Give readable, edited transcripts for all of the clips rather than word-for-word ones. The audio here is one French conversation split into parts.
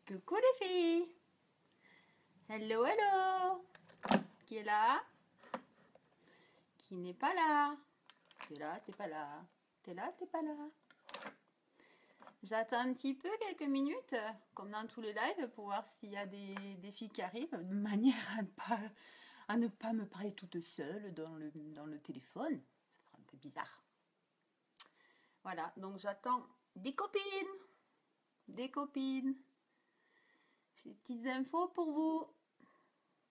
Coucou les filles. Hello, hello. Qui est là? Qui n'est pas là? T'es là, t'es pas là. T'es là, t'es pas là. J'attends un petit peu, quelques minutes, comme dans tous les lives, pour voir s'il y a des filles qui arrivent, de manière à ne pas me parler toute seule dans le téléphone. Ça fera un peu bizarre. Voilà, donc j'attends des copines. Des copines. J'ai des petites infos pour vous.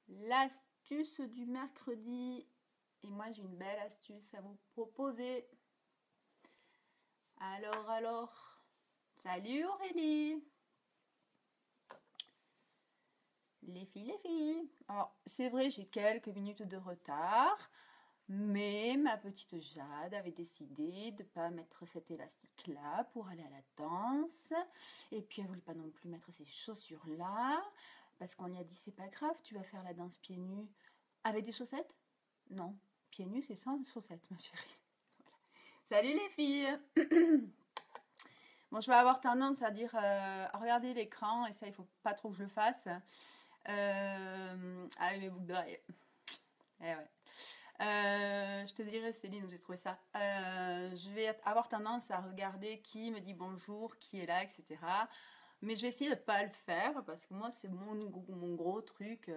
L'astuce du mercredi. Et moi, j'ai une belle astuce à vous proposer. Alors. Salut Aurélie. Les filles. Alors, c'est vrai, j'ai quelques minutes de retard. Mais ma petite Jade avait décidé de ne pas mettre cet élastique-là pour aller à la danse. Et puis, elle voulait pas non plus mettre ces chaussures-là. Parce qu'on lui a dit, c'est pas grave, tu vas faire la danse pieds nus. Avec des chaussettes? Non. Pieds nus, c'est sans chaussettes, ma chérie. Voilà. Salut les filles. Bon, je vais avoir tendance à dire, regardez l'écran, et ça, il faut pas trop que je le fasse. Avec mes boucles d'oreilles. Eh ouais. Je te dirai Céline où j'ai trouvé ça. Je vais avoir tendance à regarder qui me dit bonjour, qui est là, etc. Mais je vais essayer de ne pas le faire parce que moi c'est mon gros truc.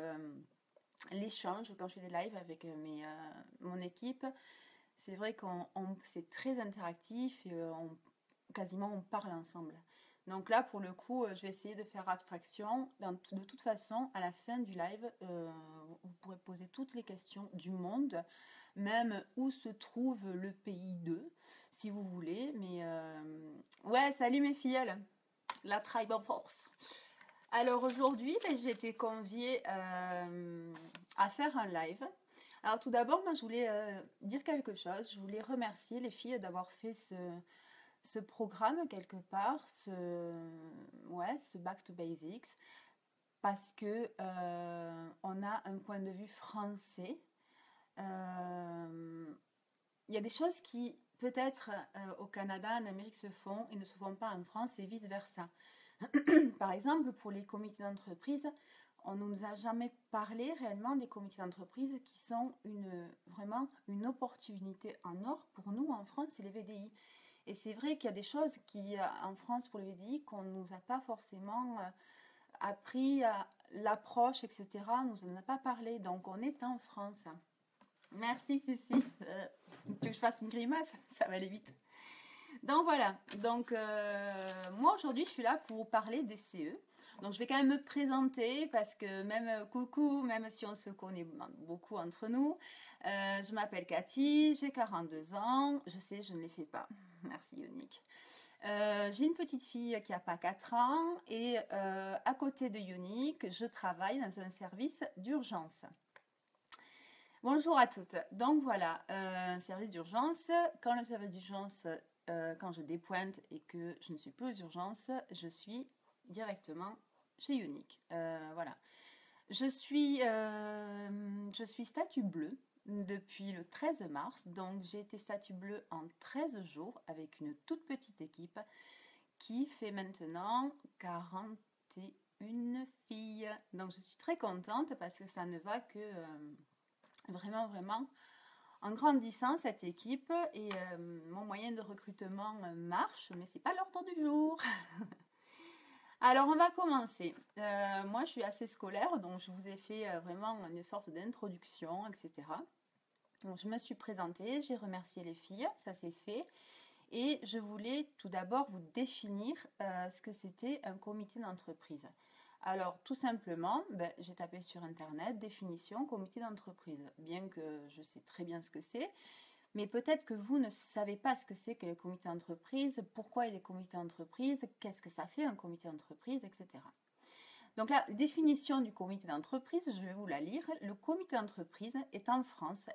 L'échange quand je fais des lives avec mon équipe. C'est vrai qu'on c'est très interactif et quasiment on parle ensemble. Donc là, pour le coup, je vais essayer de faire abstraction. De toute façon, à la fin du live, vous pourrez poser toutes les questions du monde, même où se trouve le pays d'eux, si vous voulez. Mais ouais, salut mes filles, la tribe of force. Alors aujourd'hui, j'ai été conviée à faire un live. Alors tout d'abord, moi je voulais dire quelque chose. Je voulais remercier les filles d'avoir fait ce programme quelque part, ce Back to Basics, parce que on a un point de vue français. Il y a des choses qui peut-être au Canada, en Amérique se font et ne se font pas en France et vice versa. Par exemple, pour les comités d'entreprise, on ne nous a jamais parlé réellement des comités d'entreprise qui sont vraiment une opportunité en or pour nous en France, c'est les VDI. Et c'est vrai qu'il y a des choses qui, en France, pour les VDI, qu'on ne nous a pas forcément appris, l'approche, etc. On ne nous en a pas parlé. Donc, on est en France. Merci, Cici. Tu veux que je fasse une grimace? Ça va aller vite. Donc, voilà. Donc, moi, aujourd'hui, je suis là pour vous parler des CE. Donc, je vais quand même me présenter parce que même coucou, même si on se connaît beaucoup entre nous, je m'appelle Cathy, j'ai 42 ans. Je sais, je ne les fais pas. Merci, Yonique. J'ai une petite fille qui n'a pas 4 ans et à côté de Yonique, je travaille dans un service d'urgence. Bonjour à toutes. Donc voilà, un service d'urgence. Quand le service d'urgence, quand je dépointe et que je ne suis plus aux urgences, je suis directement chez Unique. Voilà. Je suis statut bleu depuis le 13 mars. Donc j'ai été statut bleu en 13 jours avec une toute petite équipe qui fait maintenant 41 filles. Donc je suis très contente parce que ça ne va que vraiment en grandissant cette équipe et mon moyen de recrutement marche, mais c'est pas l'ordre du jour. Alors on va commencer. Moi je suis assez scolaire, donc je vous ai fait vraiment une sorte d'introduction, etc. Donc je me suis présentée, j'ai remercié les filles, ça c'est fait. Et je voulais tout d'abord vous définir ce que c'était un comité d'entreprise. Alors tout simplement, j'ai tapé sur internet définition comité d'entreprise, bien que je sais très bien ce que c'est, mais peut-être que vous ne savez pas ce que c'est que le comité d'entreprise, pourquoi il y a des comités d'entreprise, qu'est-ce que ça fait un comité d'entreprise, etc. Donc la définition du comité d'entreprise, je vais vous la lire. Le comité d'entreprise est en France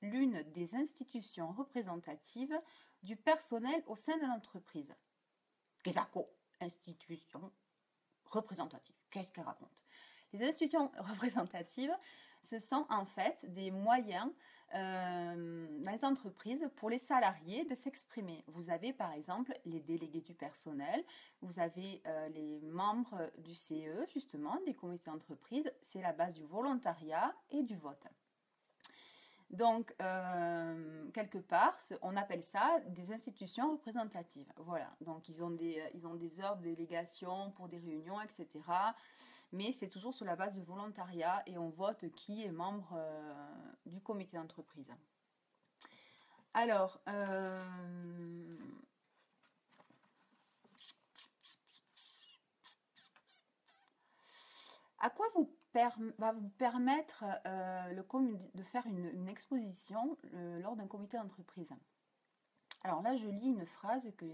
l'une des institutions représentatives du personnel au sein de l'entreprise. Qu'est-ce que c'est? Institution représentative. Qu'est-ce qu'elle raconte? Les institutions représentatives Ce sont en fait des moyens dans les entreprises pour les salariés de s'exprimer. Vous avez par exemple les délégués du personnel, vous avez les membres du CE, justement, des comités d'entreprise. C'est la base du volontariat et du vote. Donc, quelque part, on appelle ça des institutions représentatives. Voilà, donc ils ont des heures de délégation pour des réunions, etc. Mais c'est toujours sur la base du volontariat et on vote qui est membre du comité d'entreprise. Alors, à quoi va vous permettre de faire une exposition lors d'un comité d'entreprise? Alors là, je lis une phrase que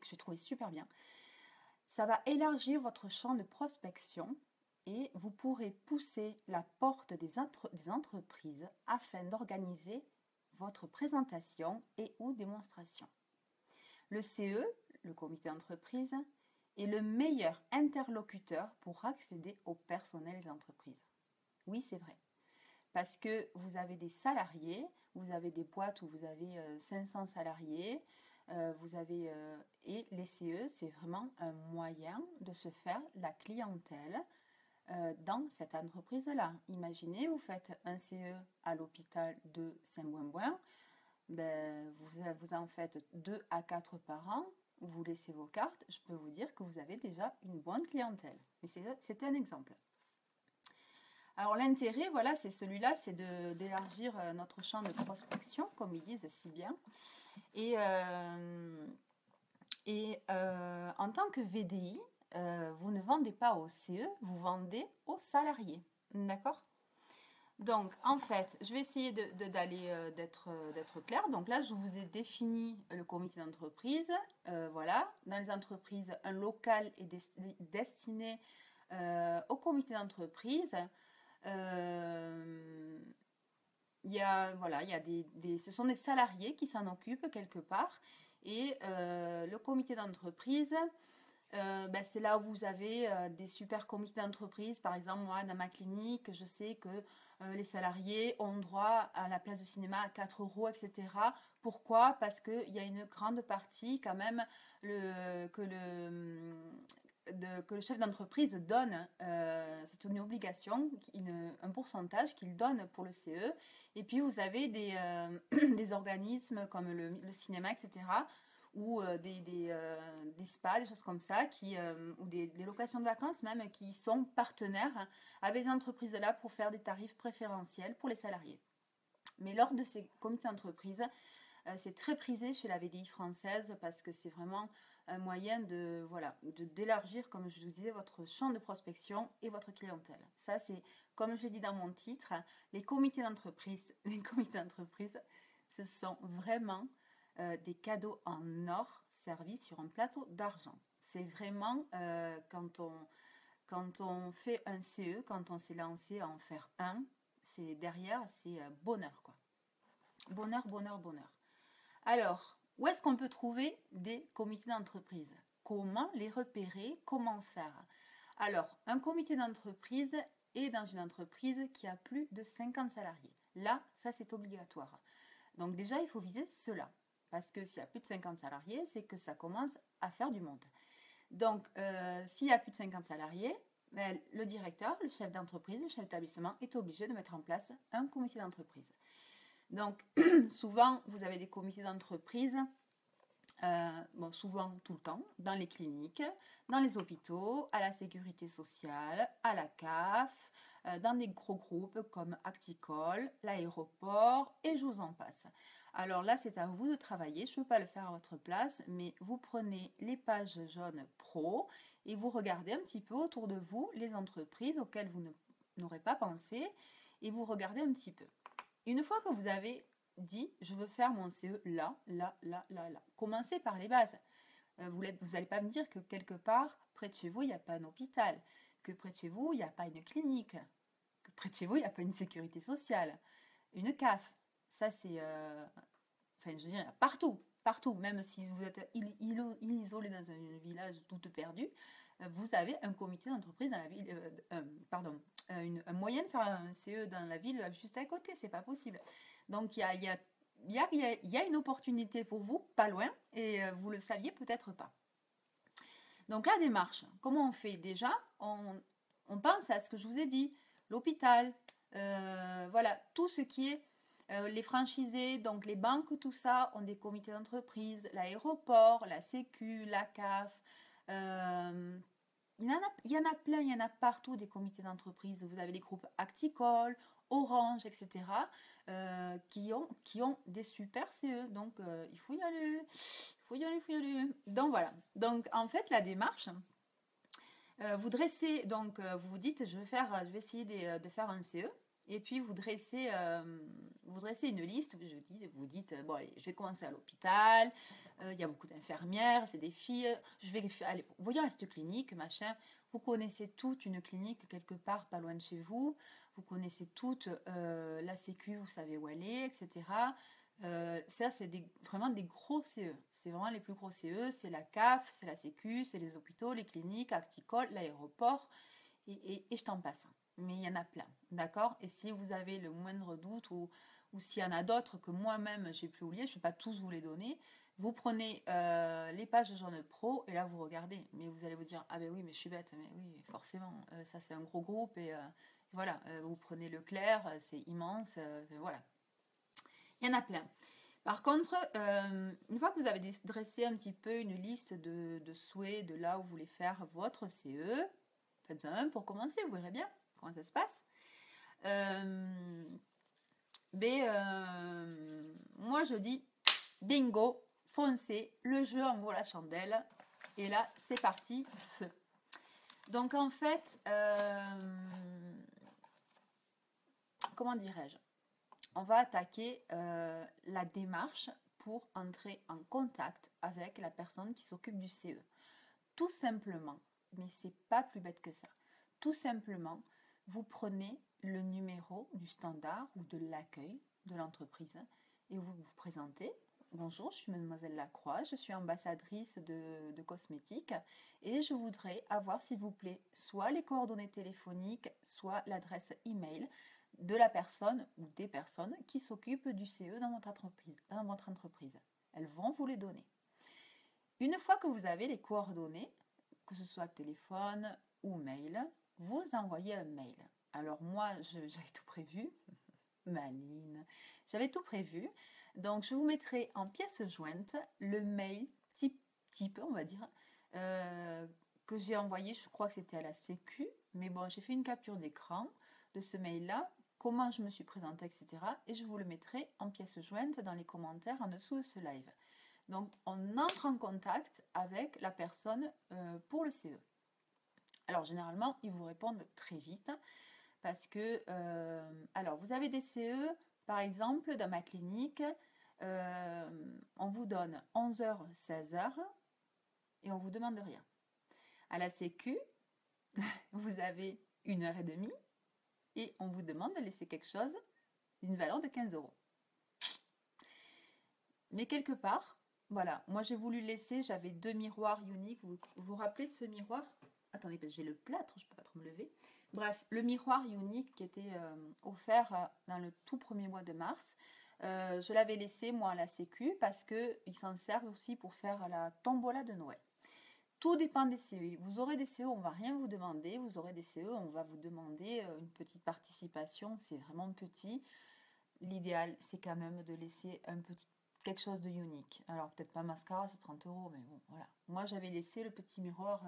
j'ai trouvée super bien. Ça va élargir votre champ de prospection et vous pourrez pousser la porte des entreprises afin d'organiser votre présentation et ou démonstration. Le CE, le comité d'entreprise, est le meilleur interlocuteur pour accéder au personnel des entreprises. Oui, c'est vrai. Parce que vous avez des salariés, vous avez des boîtes où vous avez 500 salariés, et les CE, c'est vraiment un moyen de se faire la clientèle dans cette entreprise-là. Imaginez, vous faites un CE à l'hôpital de Saint-Bouin-Bouin, ben, vous en faites 2 à 4 par an, vous laissez vos cartes, je peux vous dire que vous avez déjà une bonne clientèle. Mais c'est un exemple. Alors l'intérêt, voilà, c'est celui-là, c'est d'élargir notre champ de prospection, comme ils disent si bien. Et en tant que VDI, vous ne vendez pas au CE, vous vendez aux salariés. D'accord? Donc, en fait, je vais essayer d'être claire. Donc là, je vous ai défini le comité d'entreprise. Voilà. Dans les entreprises, un local est destiné au comité d'entreprise. Ce sont des salariés qui s'en occupent quelque part. Et le comité d'entreprise, c'est là où vous avez des super comités d'entreprise. Par exemple, moi, dans ma clinique, je sais que les salariés ont droit à la place de cinéma à 4 euros, etc. Pourquoi? Parce qu'il y a une grande partie quand même que le chef d'entreprise donne, c'est une obligation, un pourcentage qu'il donne pour le CE. Et puis vous avez des organismes comme le cinéma, etc., ou des spas, des choses comme ça, ou des locations de vacances même, qui sont partenaires avec les entreprises-là pour faire des tarifs préférentiels pour les salariés. Mais lors de ces comités d'entreprise, c'est très prisé chez la VDI française parce que c'est vraiment un moyen d'élargir, comme je vous disais, votre champ de prospection et votre clientèle. Ça, c'est, comme je l'ai dit dans mon titre, les comités d'entreprise, ce sont vraiment des cadeaux en or servis sur un plateau d'argent. C'est vraiment quand on fait un CE, quand on s'est lancé à en faire un, derrière, c'est bonheur, quoi. Bonheur, bonheur, bonheur. Alors, où est-ce qu'on peut trouver des comités d'entreprise? Comment les repérer? Comment faire? Alors, un comité d'entreprise est dans une entreprise qui a plus de 50 salariés. Là, ça c'est obligatoire. Donc déjà, il faut viser cela. Parce que s'il y a plus de 50 salariés, c'est que ça commence à faire du monde. Donc, s'il y a plus de 50 salariés, le directeur, le chef d'entreprise, le chef d'établissement est obligé de mettre en place un comité d'entreprise. Donc, souvent, vous avez des comités d'entreprise, souvent tout le temps, dans les cliniques, dans les hôpitaux, à la sécurité sociale, à la CAF, dans des gros groupes comme Acticol, l'aéroport, et je vous en passe. Alors là, c'est à vous de travailler, je ne peux pas le faire à votre place, mais vous prenez les pages jaunes pro et vous regardez un petit peu autour de vous les entreprises auxquelles vous n'aurez pas pensé et vous regardez un petit peu. Une fois que vous avez dit, je veux faire mon CE là, commencez par les bases. Vous n'allez pas me dire que quelque part, près de chez vous, il n'y a pas un hôpital, que près de chez vous, il n'y a pas une clinique, que près de chez vous, il n'y a pas une sécurité sociale, une CAF. Ça, c'est... je veux dire, partout, même si vous êtes isolé dans un village tout perdu, vous avez un comité d'entreprise dans la ville, pardon, un moyen de faire un CE dans la ville juste à côté, c'est pas possible. Donc il y a une opportunité pour vous, pas loin, et vous le saviez peut-être pas. Donc la démarche, comment on fait? Déjà, on pense à ce que je vous ai dit, l'hôpital, voilà, tout ce qui est les franchisés, donc les banques, tout ça, ont des comités d'entreprise, l'aéroport, la Sécu, la CAF. Il y en a plein, il y en a partout des comités d'entreprise. Vous avez les groupes Acticol, Orange, etc. Qui ont des super CE. Donc il faut y aller, il faut y aller, il faut y aller. Donc voilà. Donc en fait la démarche, vous dressez, donc vous vous dites je vais essayer de faire un CE. Et puis vous dressez une liste, vous dites bon allez, je vais commencer à l'hôpital, il y a beaucoup d'infirmières, c'est des filles, je vais aller, voyons à cette clinique, machin, vous connaissez toute une clinique quelque part pas loin de chez vous, vous connaissez toute la sécu, vous savez où elle est, etc. Ça c'est vraiment des gros CE, c'est vraiment les plus gros CE, c'est la CAF, c'est la sécu, c'est les hôpitaux, les cliniques, Acticol, l'aéroport, et je t'en passe. Mais il y en a plein, d'accord? Et si vous avez le moindre doute ou s'il y en a d'autres que moi-même j'ai pu oublier, je ne vais pas tous vous les donner, vous prenez les pages de Journal Pro et là vous regardez. Mais vous allez vous dire, ah ben oui, mais je suis bête, mais oui, forcément, ça c'est un gros groupe et voilà, vous prenez Leclerc, c'est immense, voilà. Il y en a plein. Par contre, une fois que vous avez dressé un petit peu une liste de souhaits de là où vous voulez faire votre CE, faites-en un pour commencer, vous verrez bien comment ça se passe. Moi je dis bingo, foncez, le jeu en vaut la chandelle. Et là, c'est parti, feu. Donc en fait, comment dirais-je? On va attaquer la démarche pour entrer en contact avec la personne qui s'occupe du CE. Tout simplement, mais c'est pas plus bête que ça. Tout simplement, vous prenez le numéro du standard ou de l'accueil de l'entreprise et vous vous présentez. Bonjour, je suis Mademoiselle Lacroix, je suis ambassadrice de cosmétiques et je voudrais avoir, s'il vous plaît, soit les coordonnées téléphoniques, soit l'adresse email de la personne ou des personnes qui s'occupent du CE dans votre entreprise. Elles vont vous les donner. Une fois que vous avez les coordonnées, que ce soit téléphone ou mail, vous envoyez un mail. Alors moi, j'avais tout prévu. Maline, j'avais tout prévu. Donc je vous mettrai en pièce jointe le mail type on va dire, que j'ai envoyé, je crois que c'était à la Sécu, mais bon, j'ai fait une capture d'écran de ce mail-là, comment je me suis présentée, etc. Et je vous le mettrai en pièce jointe dans les commentaires en dessous de ce live. Donc, on entre en contact avec la personne pour le CE. Alors, généralement, ils vous répondent très vite parce que, alors, vous avez des CE, par exemple, dans ma clinique, on vous donne 11h, 16h et on ne vous demande rien. À la Sécu, vous avez 1h30 et on vous demande de laisser quelque chose d'une valeur de 15 €. Mais quelque part, voilà, moi j'ai voulu laisser, j'avais 2 miroirs uniques. Vous vous rappelez de ce miroir? Attendez, parce que j'ai le plâtre, je ne peux pas trop me lever. Bref, le miroir unique qui était offert dans le tout premier mois de mars, je l'avais laissé moi à la Sécu parce qu'ils s'en servent aussi pour faire la tombola de Noël. Tout dépend des CE. Vous aurez des CE, on ne va rien vous demander. Vous aurez des CE, on va vous demander une petite participation. C'est vraiment petit. L'idéal, c'est quand même de laisser quelque chose de unique. Alors, peut-être pas mascara, c'est 30 €, mais bon, voilà. Moi, j'avais laissé le petit miroir,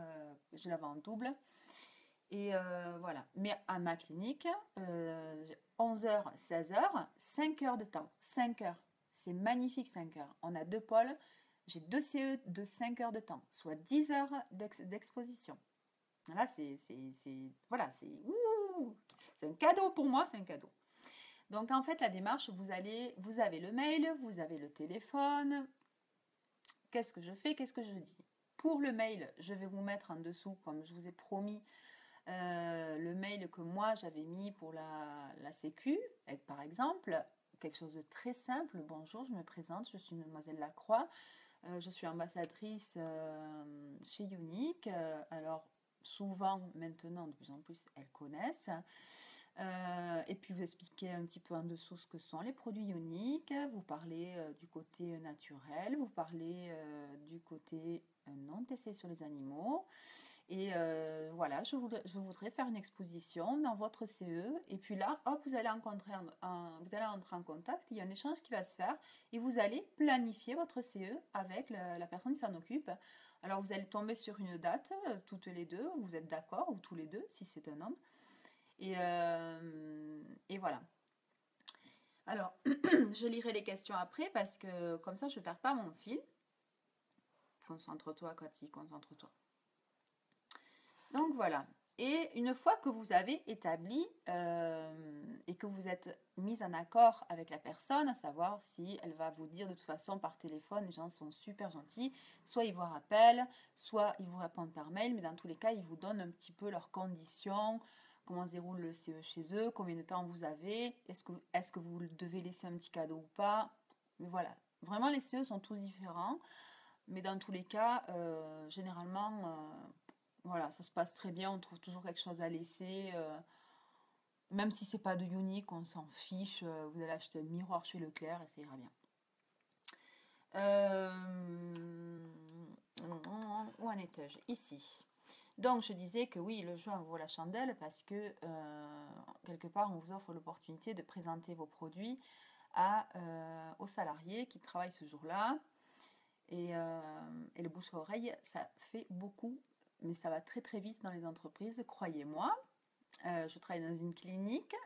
je l'avais en double. Et voilà. Mais à ma clinique, 11h, 16h, 5 heures de temps. 5 heures. C'est magnifique, 5 heures. On a 2 pôles. J'ai 2 CE de 5 heures de temps, soit 10 heures d'exposition. Là, voilà, c'est un cadeau pour moi, c'est un cadeau. Donc, en fait, la démarche, vous avez le mail, vous avez le téléphone. Qu'est-ce que je fais? Qu'est-ce que je dis? Pour le mail, je vais vous mettre en dessous, comme je vous ai promis, le mail que moi, j'avais mis pour la Sécu, avec, par exemple, quelque chose de très simple. Bonjour, je me présente, je suis Mademoiselle Lacroix. Je suis ambassadrice chez Unique. Alors, souvent, maintenant, de plus en plus, elles connaissent. Et puis vous expliquez un petit peu en dessous ce que sont les produits ioniques, vous parlez du côté naturel, vous parlez du côté non testé sur les animaux. Et voilà, je voudrais faire une exposition dans votre CE. Et puis là, hop, vous allez vous allez entrer en contact, il y a un échange qui va se faire et vous allez planifier votre CE avec la personne qui s'en occupe. Alors vous allez tomber sur une date, toutes les deux, vous êtes d'accord, ou tous les deux, si c'est un homme. Et voilà. Alors, je lirai les questions après parce que comme ça, je ne perds pas mon fil. Concentre-toi, Cathy, concentre-toi. Donc voilà. Et une fois que vous avez établi et que vous êtes mis en accord avec la personne, à savoir si elle va vous dire de toute façon par téléphone, les gens sont super gentils, soit ils vous rappellent, soit ils vous répondent par mail, mais dans tous les cas, ils vous donnent un petit peu leurs conditions, comment se déroule le CE chez eux, combien de temps vous avez, est-ce que vous devez laisser un petit cadeau ou pas. Mais voilà, vraiment les CE sont tous différents, mais dans tous les cas, généralement... voilà, ça se passe très bien, on trouve toujours quelque chose à laisser. Même si c'est pas de unique, on s'en fiche. Vous allez acheter un miroir chez Leclerc et ça ira bien. Où en étais-je? Ici. Donc je disais que oui, le jeu en vaut la chandelle parce que quelque part on vous offre l'opportunité de présenter vos produits aux salariés qui travaillent ce jour-là. Et le bouche à oreille, ça fait beaucoup, mais ça va très très vite dans les entreprises, croyez-moi. Je travaille dans une clinique,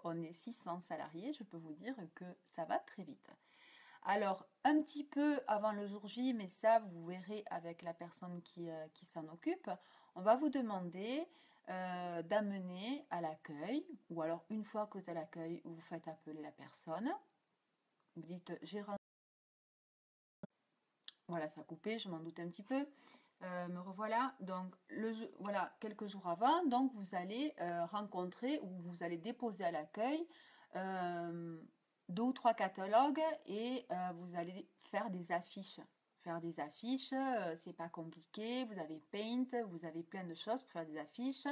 on est 600 salariés, je peux vous dire que ça va très vite. Alors, un petit peu avant le jour J, mais ça vous verrez avec la personne qui s'en occupe, on va vous demander d'amener à l'accueil, ou alors une fois que vous êtes à l'accueil, vous faites appeler la personne, vous dites « j'ai rendu ». Voilà, ça a coupé, je m'en doute un petit peu. Me revoilà. Donc, voilà, quelques jours avant, donc vous allez rencontrer ou vous allez déposer à l'accueil 2 ou 3 catalogues et vous allez faire des affiches. Faire des affiches, c'est pas compliqué. Vous avez Paint, vous avez plein de choses pour faire des affiches.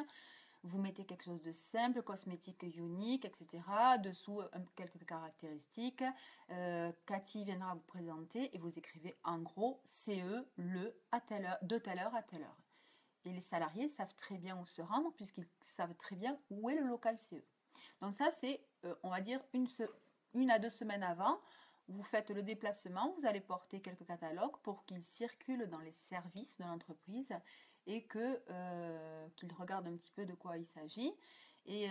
Vous mettez quelque chose de simple, cosmétique unique, etc. Dessous, quelques caractéristiques. Cathy viendra vous présenter et vous écrivez en gros CE, à telle heure, de telle heure à telle heure. Et les salariés savent très bien où se rendre puisqu'ils savent très bien où est le local CE. Donc ça, c'est, on va dire, une à 2 semaines avant. Vous faites le déplacement, vous allez porter quelques catalogues pour qu'ils circulent dans les services de l'entreprise et qu'ils regardent un petit peu de quoi il s'agit. Et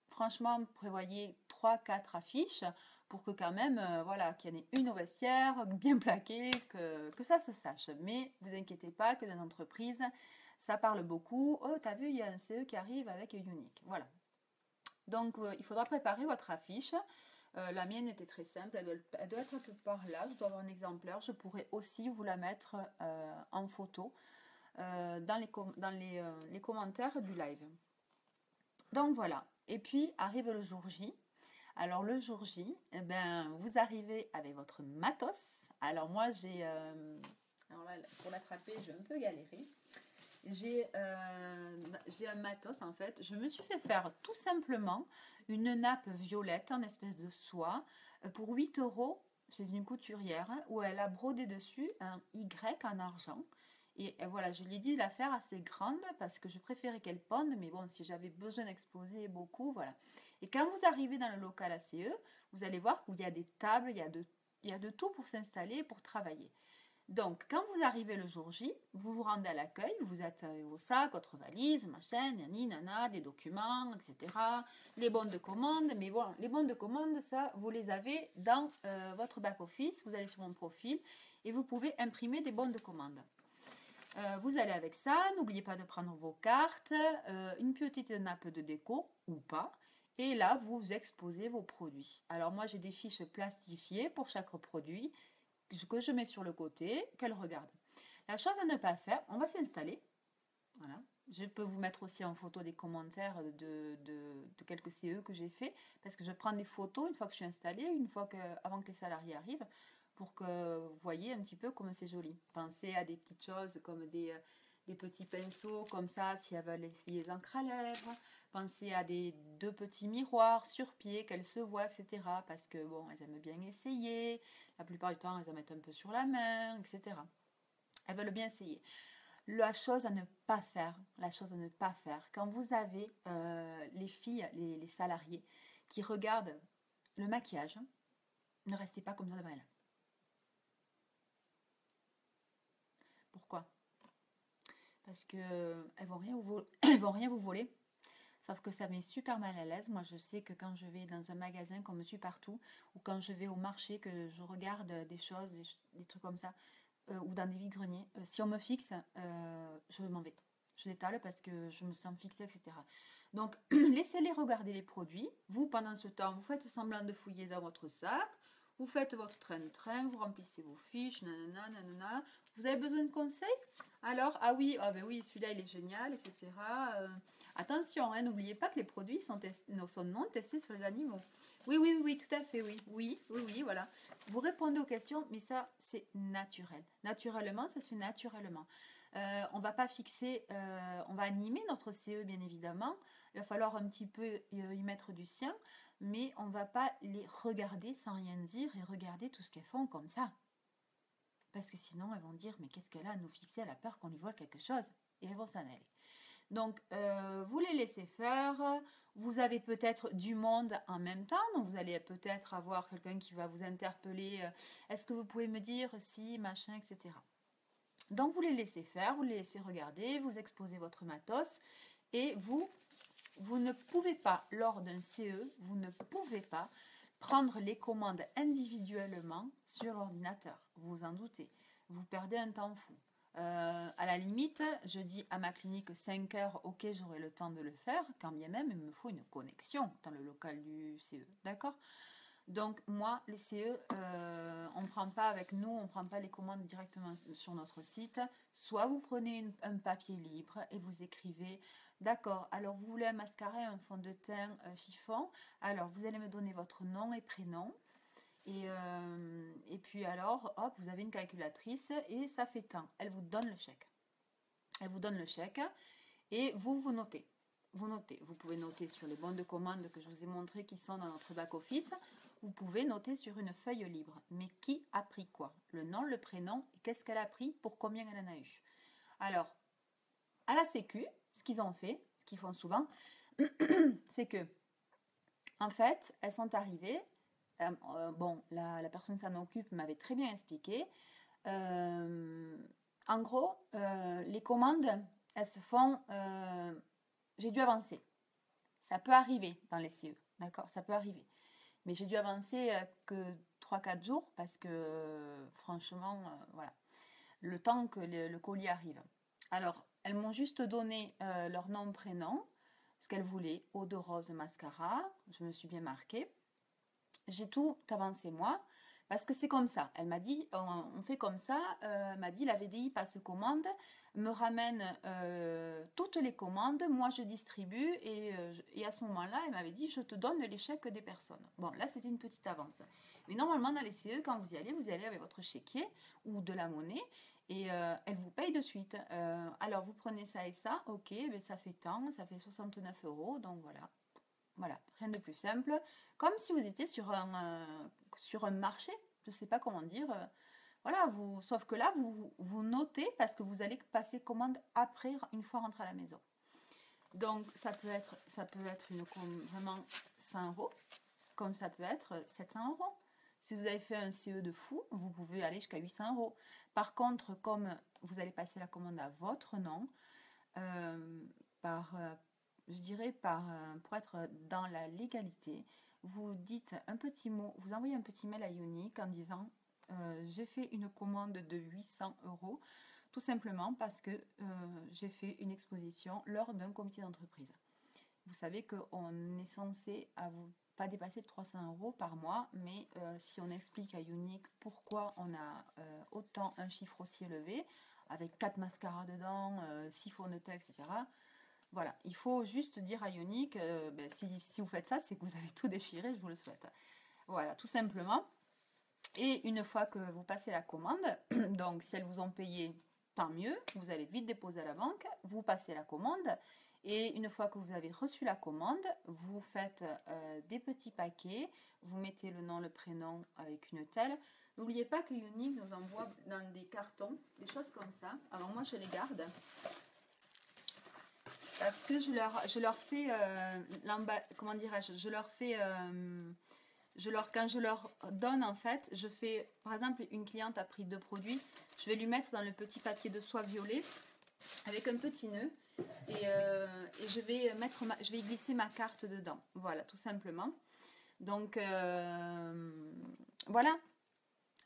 franchement, prévoyez 3-4 affiches pour que quand même, voilà, qu'il y en ait une au vestiaire, bien plaquée, que ça se sache. Mais ne vous inquiétez pas que dans l'entreprise, ça parle beaucoup. Oh, t'as vu, il y a un CE qui arrive avec Unique. Voilà. Donc, il faudra préparer votre affiche. La mienne était très simple, elle doit être par là, je dois avoir un exemplaire. Je pourrais aussi vous la mettre en photo dans les commentaires du live. Donc voilà, et puis arrive le jour J. Alors le jour J, eh ben, vous arrivez avec votre matos. Alors moi j'ai, alors là, pour l'attraper je vais un peu galérer. J'ai un matos en fait. Je me suis fait faire tout simplement une nappe violette en espèce de soie pour 8 € chez une couturière où elle a brodé dessus un Y en argent. Et voilà, je lui ai dit de la faire assez grande parce que je préférais qu'elle pende, mais bon, si j'avais besoin d'exposer beaucoup, voilà. Et quand vous arrivez dans le local ACE, vous allez voir qu'il y a des tables, il y a de tout pour s'installer et pour travailler. Donc, quand vous arrivez le jour J, vous vous rendez à l'accueil, vous êtes avec vos sacs, votre valise, machin, nani, nana, des documents, etc. Les bons de commande, mais bon, les bons de commande, ça, vous les avez dans votre back-office, vous allez sur mon profil et vous pouvez imprimer des bons de commande. Vous allez avec ça, n'oubliez pas de prendre vos cartes, une petite nappe de déco ou pas, et là, vous exposez vos produits. Alors moi, j'ai des fiches plastifiées pour chaque produit, que je mets sur le côté, qu'elle regarde. La chose à ne pas faire, on va s'installer. Voilà. Je peux vous mettre aussi en photo des commentaires de quelques CE que j'ai fait, parce que je prends des photos une fois que je suis installée, avant que les salariés arrivent, pour que vous voyez un petit peu comment c'est joli. Pensez à des petites choses comme des des petits pinceaux comme ça si elles veulent essayer les encres à lèvres. Pensez à deux petits miroirs sur pied qu'elles se voient, etc. Parce que bon, elles aiment bien essayer. La plupart du temps, elles en mettent un peu sur la main, etc. Elles veulent bien essayer. La chose à ne pas faire, quand vous avez les filles, les salariés qui regardent le maquillage, ne restez pas comme ça devant elles. Pourquoi? Parce que elles vont rien vous voler. Sauf que ça met super mal à l'aise. Moi, je sais que quand je vais dans un magasin, qu'on me suit partout, ou quand je vais au marché, que je regarde des choses, des trucs comme ça, ou dans des vide-greniers, si on me fixe, je m'en vais. Je l'étale parce que je me sens fixée, etc. Donc, laissez-les regarder les produits. Vous, pendant ce temps, vous faites semblant de fouiller dans votre sac. Vous faites votre train-train, vous remplissez vos fiches, nanana, nanana. Vous avez besoin de conseils? Alors, ah oui, ben oui, celui-là, il est génial, etc. Attention, hein, n'oubliez pas que les produits sont non testés sur les animaux. Oui, oui, oui, tout à fait, oui. Oui, oui, oui, voilà. Vous répondez aux questions, mais ça, c'est naturel. Naturellement, ça se fait naturellement. On va pas fixer, on va animer notre CE, bien évidemment. Il va falloir un petit peu y mettre du sien, mais on va pas les regarder sans rien dire et regarder tout ce qu'elles font comme ça. Parce que sinon, elles vont dire, mais qu'est-ce qu'elle a à nous fixer? Elle a peur qu'on lui vole quelque chose. Et elles vont s'en aller. Donc, vous les laissez faire. Vous avez peut-être du monde en même temps. Donc, vous allez peut-être avoir quelqu'un qui va vous interpeller. Est-ce que vous pouvez me dire si, machin, etc. Donc, vous les laissez faire. Vous les laissez regarder. Vous exposez votre matos. Et vous ne pouvez pas, lors d'un CE, vous ne pouvez pas prendre les commandes individuellement sur l'ordinateur. Vous vous en doutez. Vous perdez un temps fou. À la limite, je dis à ma clinique 5 heures, ok, j'aurai le temps de le faire, quand bien même il me faut une connexion dans le local du CE, d'accord? Donc moi, les CE, on ne prend pas avec nous, on ne prend pas les commandes directement sur notre site. Soit vous prenez un papier libre et vous écrivez, d'accord, alors vous voulez un mascara, un fond de teint chiffon, alors vous allez me donner votre nom et prénom. Et puis alors, hop, vous avez une calculatrice et ça fait tant. Elle vous donne le chèque. Elle vous donne le chèque et vous notez. Vous notez. Vous pouvez noter sur les bons de commande que je vous ai montrés qui sont dans notre back-office. Vous pouvez noter sur une feuille libre. Mais qui a pris quoi? Le nom, le prénom, et qu'est-ce qu'elle a pris, pour combien elle en a eu. Alors, à la Sécu, ce qu'ils ont fait, ce qu'ils font souvent, c'est que, en fait, elles sont arrivées. Bon, la personne qui s'en occupe m'avait très bien expliqué. En gros, les commandes, elles se font... j'ai dû avancer. Ça peut arriver dans les CE, d'accord? Ça peut arriver. Mais j'ai dû avancer que 3-4 jours parce que, franchement, voilà. Le temps que le colis arrive. Alors, elles m'ont juste donné leur nom, prénom, ce qu'elles voulaient, eau de rose, mascara. Je me suis bien marquée. J'ai tout avancé moi, parce que c'est comme ça. Elle m'a dit, on fait comme ça. Elle m'a dit, la VDI passe commande, me ramène toutes les commandes, moi je distribue, et à ce moment-là, elle m'avait dit, je te donne les chèques des personnes. Bon, là, c'était une petite avance. Mais normalement, dans les CE, quand vous y allez avec votre chéquier ou de la monnaie, et elle vous paye de suite. Alors, vous prenez ça et ça, ok, ben, ça fait tant, ça fait 69 €, donc voilà. Voilà, rien de plus simple. Comme si vous étiez sur un marché, je ne sais pas comment dire. Voilà, sauf que là, vous notez parce que vous allez passer commande après, une fois rentré à la maison. Donc, ça peut être vraiment 100 €, comme ça peut être 700 €. Si vous avez fait un CE de fou, vous pouvez aller jusqu'à 800 €. Par contre, comme vous allez passer la commande à votre nom, je dirais pour être dans la légalité, vous dites un petit mot, vous envoyez un petit mail à Ionic en disant j'ai fait une commande de 800 €, tout simplement parce que j'ai fait une exposition lors d'un comité d'entreprise. Vous savez qu'on est censé pas dépasser 300 € par mois, mais si on explique à Ionic pourquoi on a autant un chiffre aussi élevé, avec 4 mascaras dedans, 6 fonds de teint, etc., voilà, il faut juste dire à Ionic, si vous faites ça, c'est que vous avez tout déchiré, je vous le souhaite. Voilà, tout simplement. Et une fois que vous passez la commande, donc si elles vous ont payé tant mieux, vous allez vite déposer à la banque, vous passez la commande, et une fois que vous avez reçu la commande, vous faites des petits paquets, vous mettez le nom, le prénom avec une telle. N'oubliez pas que Unique nous envoie dans des cartons, des choses comme ça. Alors moi je les garde parce que je leur fais comment dirais-je, quand je leur donne en fait, je fais, par exemple, une cliente a pris 2 produits, je vais lui mettre dans le petit papier de soie violet avec un petit nœud et je vais y glisser ma carte dedans. Voilà, tout simplement. Donc voilà,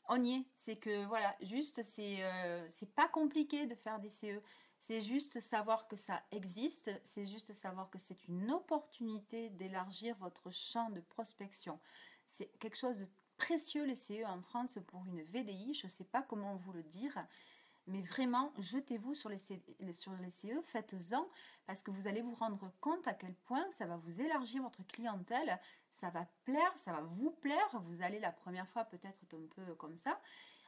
on y est. C'est que voilà, juste c'est pas compliqué de faire des CE. C'est juste savoir que ça existe, c'est juste savoir que c'est une opportunité d'élargir votre champ de prospection. C'est quelque chose de précieux les CE en France pour une VDI, je ne sais pas comment vous le dire, mais vraiment, jetez-vous sur les CE, faites-en, parce que vous allez vous rendre compte à quel point ça va vous élargir votre clientèle, ça va plaire, ça va vous plaire, vous allez la première fois peut-être être un peu comme ça,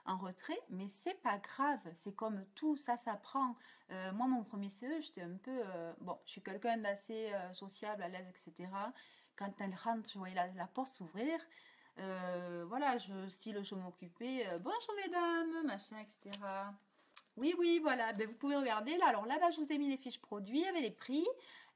en retrait, mais c'est pas grave, c'est comme tout, ça s'apprend. Moi, mon premier CE, j'étais un peu, bon, je suis quelqu'un d'assez sociable, à l'aise, etc. Quand elle rentre, je voyais la porte s'ouvrir, voilà, je m'occupais, bonjour mesdames, machin, etc. Oui, oui, voilà, ben, vous pouvez regarder là. Alors là-bas, je vous ai mis les fiches produits avec les prix.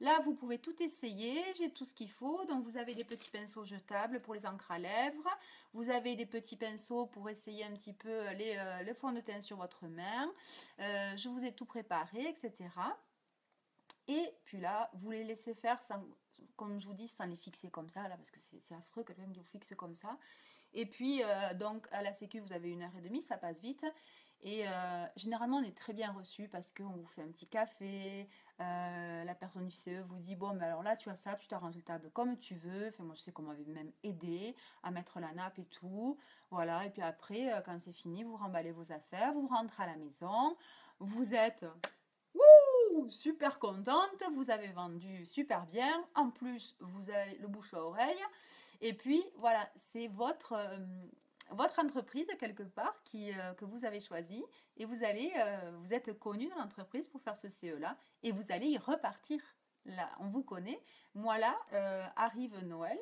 Là, vous pouvez tout essayer. J'ai tout ce qu'il faut. Donc, vous avez des petits pinceaux jetables pour les encres à lèvres. Vous avez des petits pinceaux pour essayer un petit peu les fonds de teint sur votre main. Je vous ai tout préparé, etc. Et puis là, vous les laissez faire, sans, comme je vous dis, sans les fixer comme ça, là, parce que c'est affreux quelqu'un qui vous fixe comme ça. Et puis, donc, à la sécu, vous avez 1h30, ça passe vite. Et généralement, on est très bien reçu parce qu'on vous fait un petit café. La personne du CE vous dit, bon, mais alors là, tu as ça, tu t'arranges le table comme tu veux. Enfin, moi, je sais qu'on m'avait même aidé à mettre la nappe et tout. Voilà, et puis après, quand c'est fini, vous remballez vos affaires, vous rentrez à la maison. Vous êtes super contente, vous avez vendu super bien. En plus, vous avez le bouche à oreille. Et puis, voilà, c'est votre entreprise quelque part que vous avez choisi et vous êtes connu dans l'entreprise pour faire ce CE-là et vous allez y repartir. Là, on vous connaît. Moi là, arrive Noël,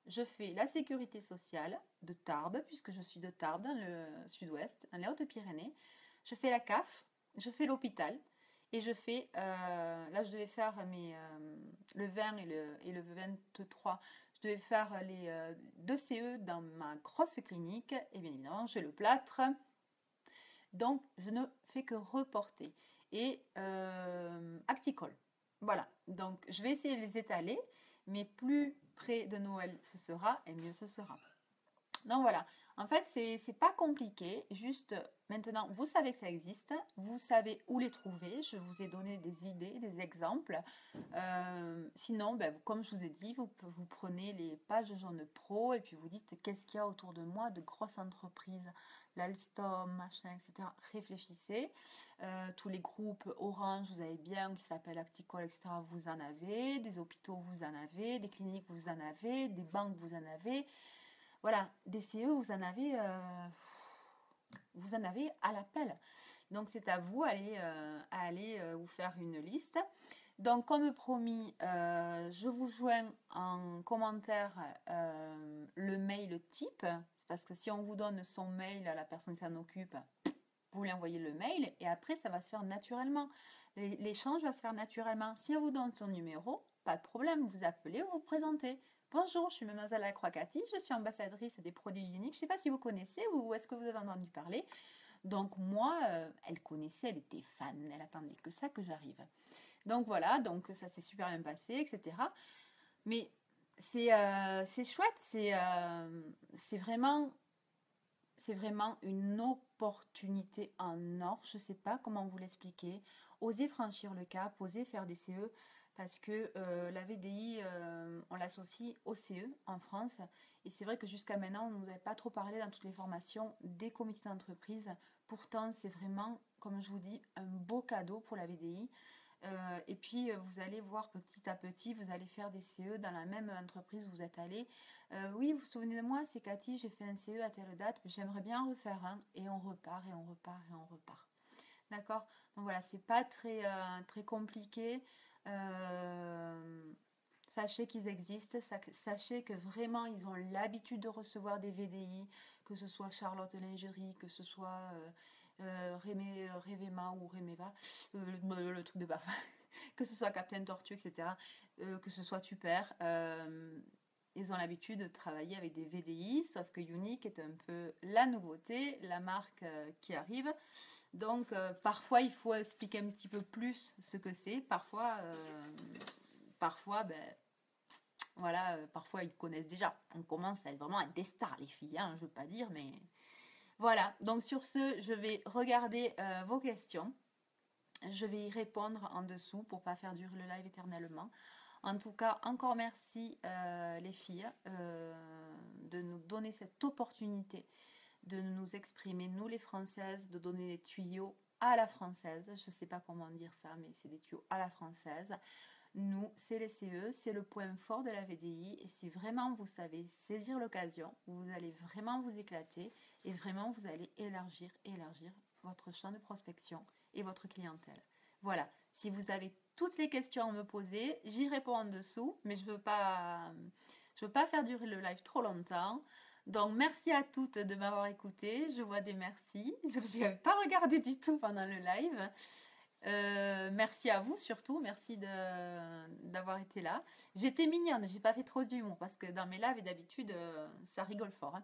je fais la sécurité sociale de Tarbes, puisque je suis de Tarbes dans le sud-ouest, dans les Hautes-Pyrénées. Je fais la CAF, je fais l'hôpital et je fais, là je devais faire le 20 et le 23. Je devais faire les 2 CE dans ma grosse clinique et bien évidemment j'ai le plâtre, donc je ne fais que reporter et Acticol. Voilà, donc je vais essayer de les étaler, mais plus près de Noël ce sera et mieux ce sera. Donc voilà, en fait c'est pas compliqué, juste maintenant vous savez que ça existe, vous savez où les trouver, je vous ai donné des idées, des exemples. Sinon, ben, comme je vous ai dit, vous prenez les pages jaunes pro et puis vous dites qu'est-ce qu'il y a autour de moi de grosses entreprises, l'Alstom, machin, etc. Réfléchissez. Tous les groupes Orange, vous avez bien, qui s'appellent Acticol, etc. Vous en avez, des hôpitaux, vous en avez, des cliniques, vous en avez, des banques, vous en avez. Voilà, des CE, vous en avez à l'appel. Donc c'est à vous à aller vous faire une liste. Donc comme promis, je vous joins en commentaire le mail type, parce que si on vous donne son mail, la personne qui s'en occupe, vous lui envoyez le mail et après ça va se faire naturellement. L'échange va se faire naturellement. Si on vous donne son numéro, pas de problème, vous appelez, vous vous présentez. Bonjour, je suis Mademoiselle Lacroix Cathy, je suis ambassadrice des produits uniques. Je ne sais pas si vous connaissez ou est-ce que vous avez entendu parler. Donc moi, elle connaissait, elle était fan, elle attendait que ça que j'arrive. Donc voilà, donc ça s'est super bien passé, etc. Mais c'est chouette, c'est vraiment une opportunité en or. Je ne sais pas comment vous l'expliquer. Osez franchir le cap, osez faire des CE, parce que la VDI, on l'associe au CE en France. Et c'est vrai que jusqu'à maintenant, on ne nous avait pas trop parlé dans toutes les formations des comités d'entreprise. Pourtant, c'est vraiment, comme je vous dis, un beau cadeau pour la VDI. Et puis, vous allez voir petit à petit, vous allez faire des CE dans la même entreprise où vous êtes allé. Oui, vous vous souvenez de moi, c'est Cathy, j'ai fait un CE à telle date, mais j'aimerais bien en refaire un. Et on repart, et on repart, et on repart. D'accord? Donc voilà, c'est pas très compliqué. Euh, Sachez qu'ils existent, sachez que vraiment ils ont l'habitude de recevoir des VDI, que ce soit Charlotte Lingerie, que ce soit Révéma ou Réméva, le truc de bas, que ce soit Captain Tortue, etc., que ce soit Tupper. Ils ont l'habitude de travailler avec des VDI, sauf que Unique est un peu la nouveauté, la marque qui arrive. Donc parfois il faut expliquer un petit peu plus ce que c'est. Parfois ben, voilà, parfois ils connaissent déjà. On commence à être vraiment des stars, les filles, hein, je veux pas dire, mais voilà. Donc sur ce, je vais regarder vos questions. Je vais y répondre en dessous pour pas faire durer le live éternellement. En tout cas, encore merci les filles de nous donner cette opportunité de nous exprimer, nous les Françaises, de donner des tuyaux à la française. Je ne sais pas comment dire ça, mais c'est des tuyaux à la française. Nous, c'est les CE, c'est le point fort de la VDI. Et si vraiment vous savez saisir l'occasion, vous allez vraiment vous éclater et vraiment vous allez élargir votre champ de prospection et votre clientèle. Voilà, si vous avez toutes les questions à me poser, j'y réponds en dessous, mais je veux pas faire durer le live trop longtemps. Donc merci à toutes de m'avoir écouté. Je vois des merci. Je n'avais pas regardé du tout pendant le live. Merci à vous surtout, merci d'avoir été là. J'étais mignonne, j'ai pas fait trop d'humour parce que dans mes lives d'habitude ça rigole fort. Hein.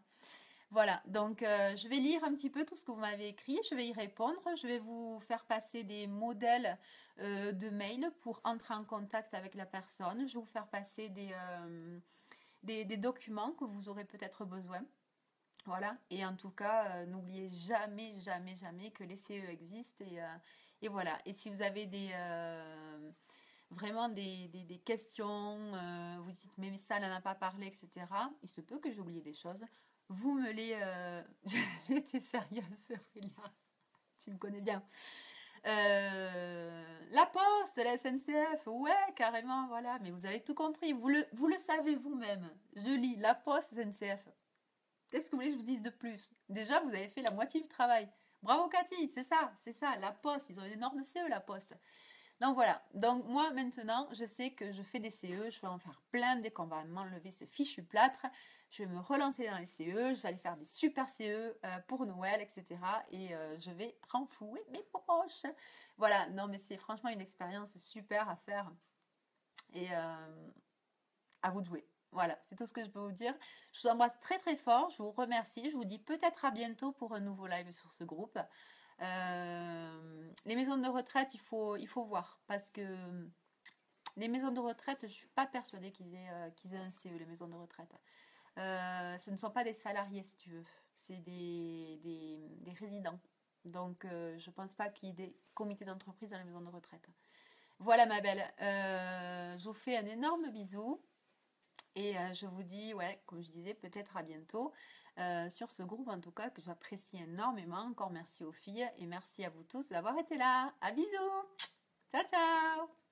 Voilà, donc je vais lire un petit peu tout ce que vous m'avez écrit, je vais y répondre, je vais vous faire passer des modèles de mails pour entrer en contact avec la personne, je vais vous faire passer des documents que vous aurez peut-être besoin. Voilà, et en tout cas, n'oubliez jamais, jamais, jamais que les CE existent et voilà. Et si vous avez vraiment des questions, vous dites mais ça, elle n'en a pas parlé, etc. Il se peut que j'ai oublié des choses. Vous me les... J'ai été sérieuse, Aurélia. Tu me connais bien. La Poste, la SNCF, ouais, carrément, voilà. Mais vous avez tout compris. Vous le savez vous-même. Je lis La Poste, SNCF. Qu'est-ce que vous voulez que je vous dise de plus? Déjà, vous avez fait la moitié du travail. Bravo Cathy, c'est ça, la Poste, ils ont une énorme CE, la Poste. Donc voilà, donc moi maintenant, je sais que je fais des CE, je vais en faire plein dès qu'on va m'enlever ce fichu plâtre. Je vais me relancer dans les CE, je vais aller faire des super CE pour Noël, etc. Et je vais renflouer mes poches. Voilà, non mais c'est franchement une expérience super à faire. Et à vous de jouer. Voilà, c'est tout ce que je peux vous dire. Je vous embrasse très très fort, je vous remercie. Je vous dis peut-être à bientôt pour un nouveau live sur ce groupe. Les maisons de retraite, il faut voir. Parce que les maisons de retraite, je ne suis pas persuadée qu'ils aient un CE, les maisons de retraite. Ce ne sont pas des salariés, si tu veux. C'est des résidents. Donc, je ne pense pas qu'il y ait des comités d'entreprise dans les maisons de retraite. Voilà ma belle. Je vous fais un énorme bisou. Et je vous dis, ouais, comme je disais, peut-être à bientôt sur ce groupe en tout cas que j'apprécie énormément. Encore merci aux filles et merci à vous tous d'avoir été là. À bisous. Ciao, ciao.